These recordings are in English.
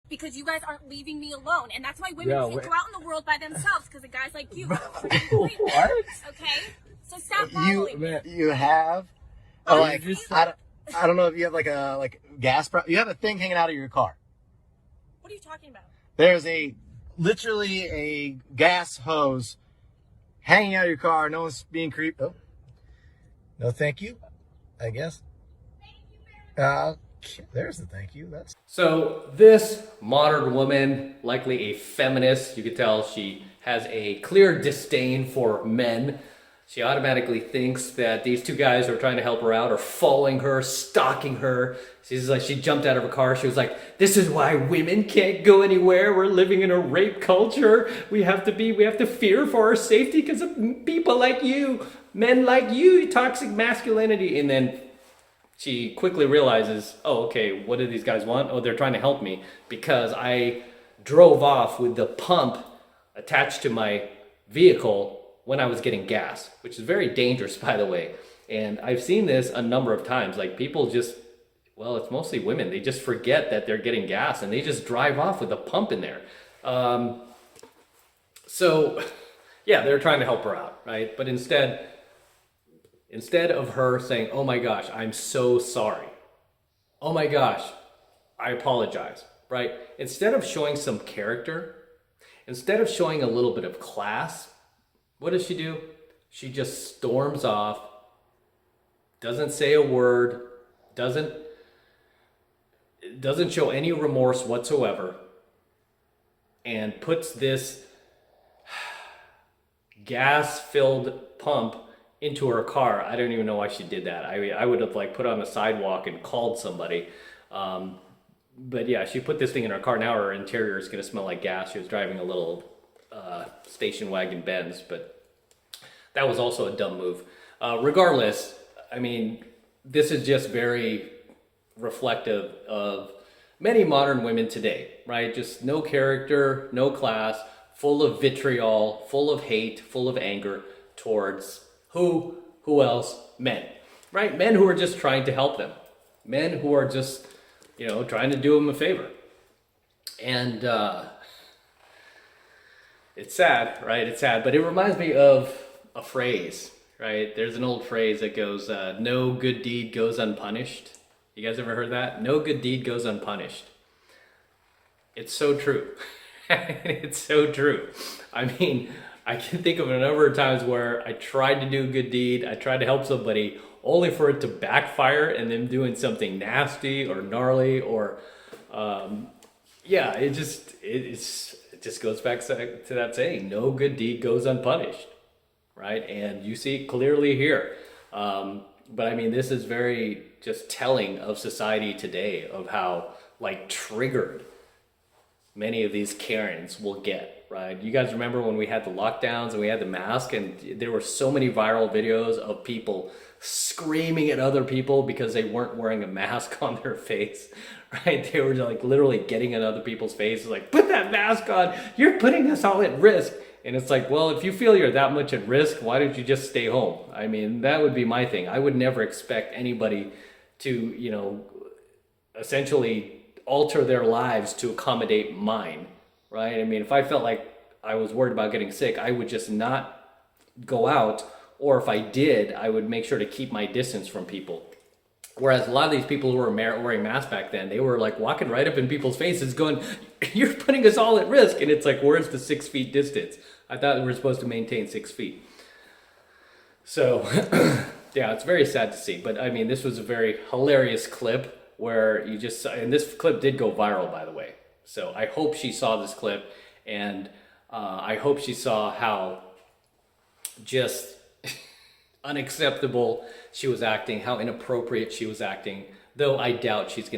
because you guys aren't leaving me alone, and that's why women can't go out in the world by themselves because of guys like you. What? Okay, so stop following me. You have? Oh, like I don't know if you have like a gas. You have a thing hanging out of your car. What are you talking about? There's literally a gas hose hanging out of your car. No one's being creeped. Oh, no, thank you. I guess. There's the thank you. So this modern woman, likely a feminist, you could tell she has a clear disdain for men. She automatically thinks that these two guys who are trying to help her out are following her, stalking her. She's like, she jumped out of her car. She was like, this is why women can't go anywhere. We're living in a rape culture. We have to fear for our safety because of people like you, men like you, toxic masculinity. And then she quickly realizes, oh, okay, what do these guys want? Oh, they're trying to help me because I drove off with the pump attached to my vehicle when I was getting gas, which is very dangerous, by the way. And I've seen this a number of times. Like people just, well, it's mostly women. They just forget that they're getting gas and they just drive off with a pump in there. So yeah, they're trying to help her out, right? But instead of her saying, oh my gosh, I'm so sorry. Oh my gosh, I apologize, right? Instead of showing some character, instead of showing a little bit of class, what does she do? She just storms off, doesn't say a word, doesn't show any remorse whatsoever, and puts this gas-filled pump into her car. I don't even know why she did that. I would have put on a sidewalk and called somebody. But yeah, she put this thing in her car. Now her interior is going to smell like gas. She was driving a little station wagon Benz, but that was also a dumb move. Regardless, I mean, this is just very reflective of many modern women today, right? Just no character, no class, full of vitriol, full of hate, full of anger towards who else? Men, right? Men who are just trying to help them. Men who are just, trying to do them a favor. And it's sad, right? It's sad, but it reminds me of a phrase, right? There's an old phrase that goes, no good deed goes unpunished. You guys ever heard that? No good deed goes unpunished. It's so true. It's so true. I mean, I can think of a number of times where I tried to do a good deed, I tried to help somebody, only for it to backfire and them doing something nasty or gnarly or, it just goes back to that saying, no good deed goes unpunished, right? And you see it clearly here. But I mean, this is very just telling of society today, of how triggered many of these Karens will get, right? You guys remember when we had the lockdowns and we had the mask, and there were so many viral videos of people screaming at other people because they weren't wearing a mask on their face, right? They were literally getting in other people's faces, put that mask on, you're putting us all at risk. And it's well, if you feel you're that much at risk, why don't you just stay home? I mean, that would be my thing. I would never expect anybody to, essentially alter their lives to accommodate mine, right? I mean, if I felt like I was worried about getting sick, I would just not go out. Or if I did, I would make sure to keep my distance from people. Whereas a lot of these people who were wearing masks back then, they were walking right up in people's faces going, you're putting us all at risk. And it's where's the 6 feet distance? I thought we were supposed to maintain 6 feet. So yeah, it's very sad to see. But I mean, this was a very hilarious clip where you just, and this clip did go viral, by the way. So I hope she saw this clip, and I hope she saw how just unacceptable she was acting, how inappropriate she was acting. Though I doubt she's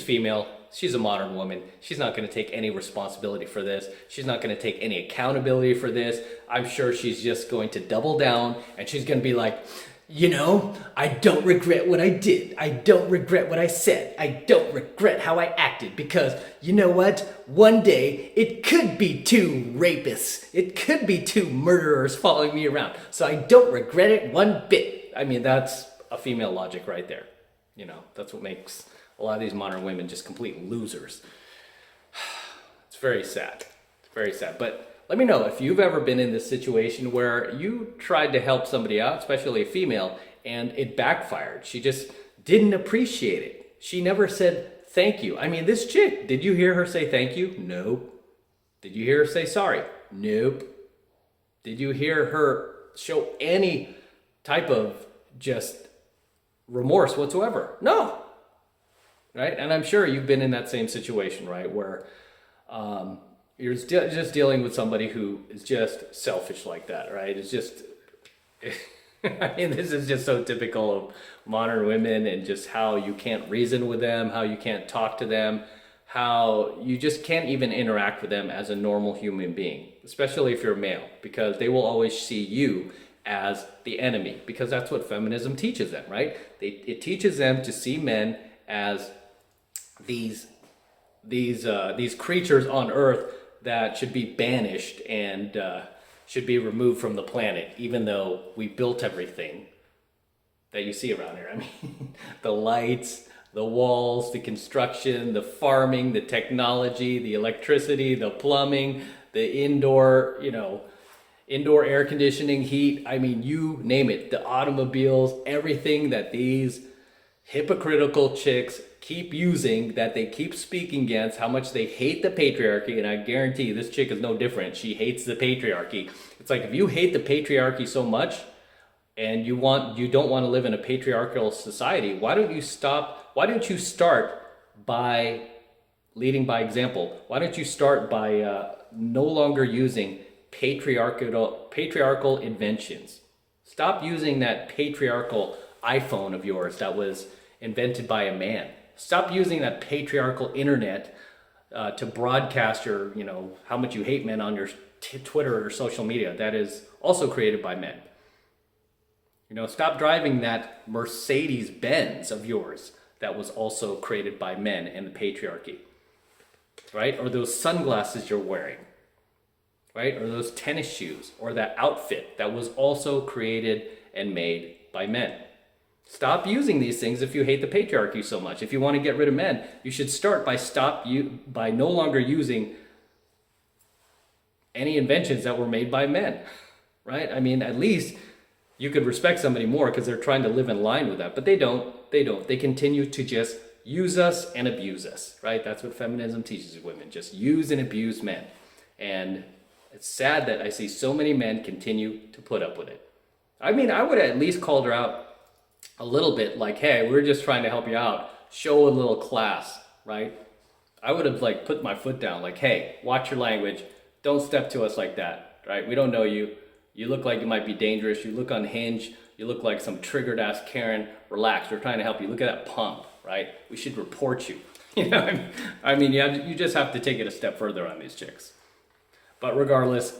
female, she's a modern woman. She's not gonna take any responsibility for this. She's not gonna take any accountability for this. I'm sure she's just going to double down, and she's gonna be like, I don't regret what I did. I don't regret what I said. I don't regret how I acted, because you know what? One day it could be 2 rapists. It could be 2 murderers following me around. So I don't regret it one bit. I mean, that's a female logic right there. That's what makes a lot of these modern women just complete losers. It's very sad. It's very sad. But let me know if you've ever been in this situation where you tried to help somebody out, especially a female, and it backfired. She just didn't appreciate it. She never said thank you. I mean, this chick, did you hear her say thank you? Nope. Did you hear her say sorry? Nope. Did you hear her show any type of just remorse whatsoever? No. Right? And I'm sure you've been in that same situation, right? Where you're just dealing with somebody who is just selfish like that, right? It's just, I mean, this is just so typical of modern women and just how you can't reason with them, how you can't talk to them, how you just can't even interact with them as a normal human being, especially if you're a male, because they will always see you as the enemy, because that's what feminism teaches them, right? It teaches them to see men as these creatures on earth that should be banished and should be removed from the planet, even though we built everything that you see around here. I mean, the lights, the walls, the construction, the farming, the technology, the electricity, the plumbing, the indoor air conditioning, heat. I mean, you name it, the automobiles, everything that these hypocritical chicks keep using, that they keep speaking against, how much they hate the patriarchy. And I guarantee you, this chick is no different. She hates the patriarchy. It's like, if you hate the patriarchy so much and you don't want to live in a patriarchal society, why don't you start by leading by example? Why don't you start by no longer using patriarchal inventions? Stop using that patriarchal iPhone of yours that was invented by a man. Stop using that patriarchal internet to broadcast your, how much you hate men on your Twitter or social media. That is also created by men. Stop driving that Mercedes Benz of yours that was also created by men and the patriarchy, right? Or those sunglasses you're wearing, right? Or those tennis shoes, or that outfit that was also created and made by men. Stop using these things if you hate the patriarchy so much. If you want to get rid of men, you should start by no longer using any inventions that were made by men, right? I mean, at least you could respect somebody more because they're trying to live in line with that, but they don't. They continue to just use us and abuse us, right? That's what feminism teaches women, just use and abuse men. And it's sad that I see so many men continue to put up with it. I mean, I would have at least called her out a little bit, like, hey, we're just trying to help you out. Show a little class, right? I would have put my foot down, like, hey, watch your language. Don't step to us like that, right? We don't know you. You look like you might be dangerous. You look unhinged. You look like some triggered ass Karen. Relax, we're trying to help you. Look at that pump, right? We should report you. I mean, you just have to take it a step further on these chicks. But regardless,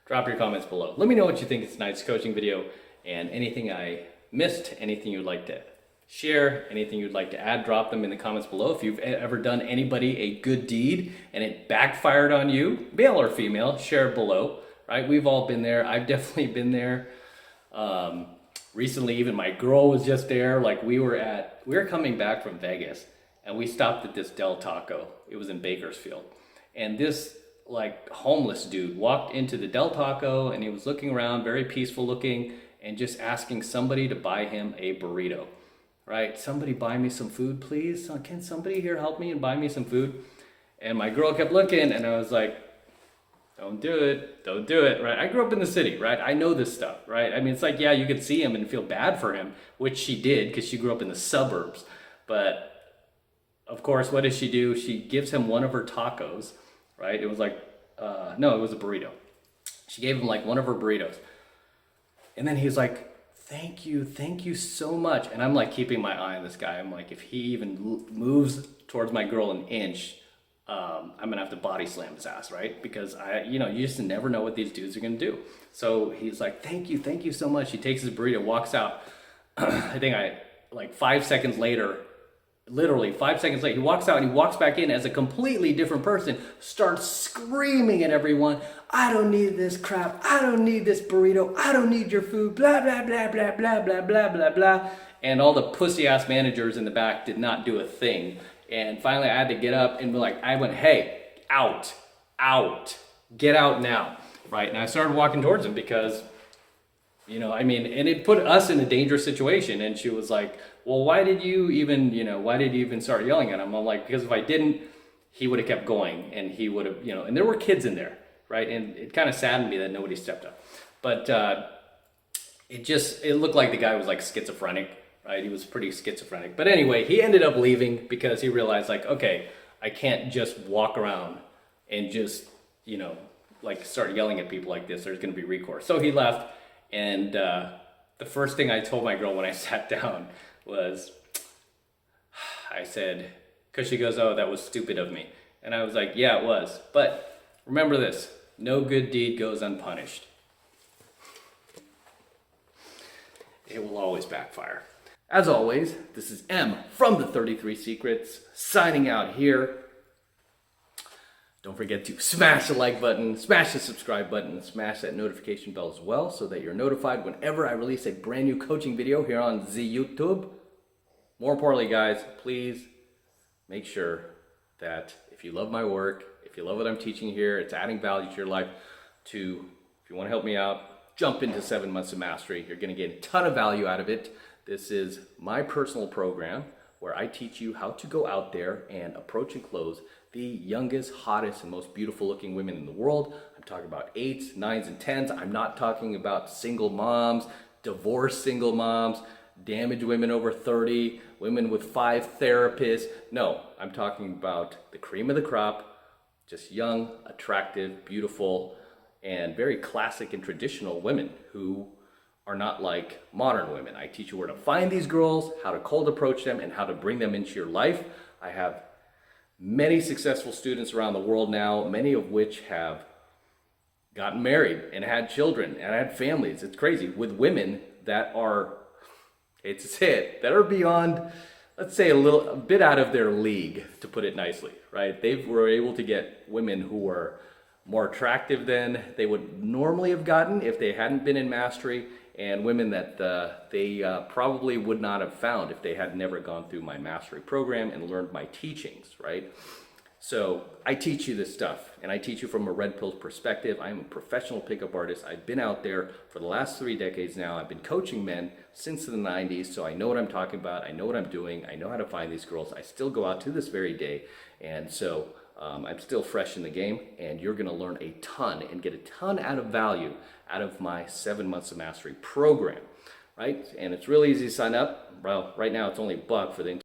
drop your comments below. Let me know what you think of tonight's coaching video and anything I missed, anything you'd like to share, anything you'd like to add, drop them in the comments below. If you've ever done anybody a good deed and it backfired on you, male or female, share it below, right? We've all been there. I've definitely been there. Recently, even my girl was just there. We were coming back from Vegas and we stopped at this Del Taco. It was in Bakersfield. And this homeless dude walked into the Del Taco and he was looking around, very peaceful looking, and just asking somebody to buy him a burrito, right? Somebody buy me some food, please. Can somebody here help me and buy me some food? And my girl kept looking and I was like, don't do it, right? I grew up in the city, right? I know this stuff, right? I mean, it's like, yeah, you could see him and feel bad for him, which she did because she grew up in the suburbs. But of course, what does she do? She gives him one of her tacos, right? It was no, it was a burrito. She gave him one of her burritos. And then he's like, thank you so much. And I'm keeping my eye on this guy. I'm like, if he even moves towards my girl an inch, I'm gonna have to body slam his ass, right? Because you just never know what these dudes are gonna do. So he's like, thank you so much. He takes his burrito, walks out. I think 5 seconds later, literally 5 seconds later, he walks out and he walks back in as a completely different person, starts screaming at everyone, I don't need this crap, I don't need this burrito, I don't need your food, blah, blah, blah, blah, blah, blah, blah, blah, blah. And all the pussy ass managers in the back did not do a thing. And finally I had to get up and be like, hey, out, get out now, right? And I started walking towards him because, you know, I mean, and it put us in a dangerous situation. And she was like, well, why did you even start yelling at him? I'm like, because if I didn't, he would have kept going, and he would have, you know, and there were kids in there, right? And it kind of saddened me that nobody stepped up. But it looked like the guy was like schizophrenic, right? He was pretty schizophrenic. But anyway, he ended up leaving because he realized, like, okay, I can't just walk around and just, you know, like start yelling at people like this. There's going to be recourse. So he left. And the first thing I told my girl when I sat down was, I said, because she goes, oh, that was stupid of me. And I was like, yeah, it was. But remember this, no good deed goes unpunished. It will always backfire. As always, this is M from the 33 Secrets, signing out here. Don't forget to smash the like button, smash the subscribe button, and smash that notification bell as well so that you're notified whenever I release a brand new coaching video here on the YouTube. More importantly, guys, please make sure that if you love my work, if you love what I'm teaching here, it's adding value to your life, if you want to help me out, jump into 7 months of mastery. You're going to get a ton of value out of it. This is my personal program where I teach you how to go out there and approach and close the youngest, hottest, and most beautiful looking women in the world. I'm talking about 8s, 9s, and 10s. I'm not talking about single moms, divorced single moms, damaged women over 30, women with 5 therapists. No, I'm talking about the cream of the crop, just young, attractive, beautiful, and very classic and traditional women who are not like modern women. I teach you where to find these girls, how to cold approach them, and how to bring them into your life. I have many successful students around the world now, many of which have gotten married and had children and had families. It's crazy, with women that are, that are beyond, let's say, a bit out of their league, to put it nicely, right? They were able to get women who were more attractive than they would normally have gotten if they hadn't been in mastery, and women that they probably would not have found if they had never gone through my mastery program and learned my teachings, right? So I teach you this stuff, and I teach you from a red pill perspective. I'm a professional pickup artist. I've been out there for the last 3 decades now. I've been coaching men since the 90s, so I know what I'm talking about. I know what I'm doing. I know how to find these girls. I still go out to this very day, and so I'm still fresh in the game, and you're going to learn a ton and get a ton out of value out of my 7 months of mastery program, right? And it's really easy to sign up. Well, right now it's only $1 for the